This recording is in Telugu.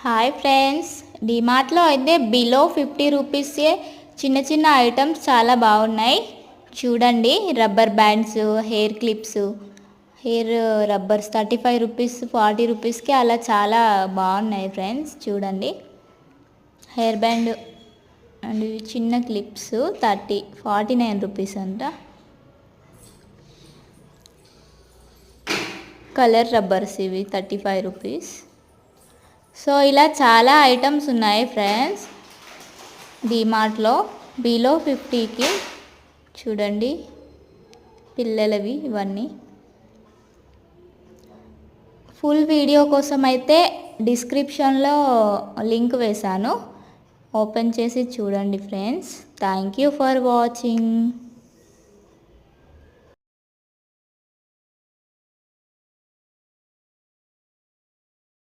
హాయ్ ఫ్రెండ్స్, డిమార్ట్లో అయితే బిలో 50 రూపీసే చిన్న చిన్న ఐటమ్స్ చాలా బాగున్నాయి. చూడండి, rubber bands, hair clips, hair rubbers 35 rupees, 40 రూపీస్కి అలా చాలా బాగున్నాయి ఫ్రెండ్స్. చూడండి, హెయిర్ బ్యాండ్ అండ్ చిన్న క్లిప్స్ 49 రూపీస్ అంట. కలర్ రబ్బర్స్ ఇవి 35 రూపీస్. సో ఇలా చాలా ఐటమ్స్ ఉన్నాయి ఫ్రెండ్స్ డిమార్ట్లో బిలో 50కి. చూడండి, పిల్లలవి ఇవన్నీ. ఫుల్ వీడియో కోసం అయితే డిస్క్రిప్షన్లో లింక్ వేశాను, ఓపెన్ చేసి చూడండి friends. Thank you for watching.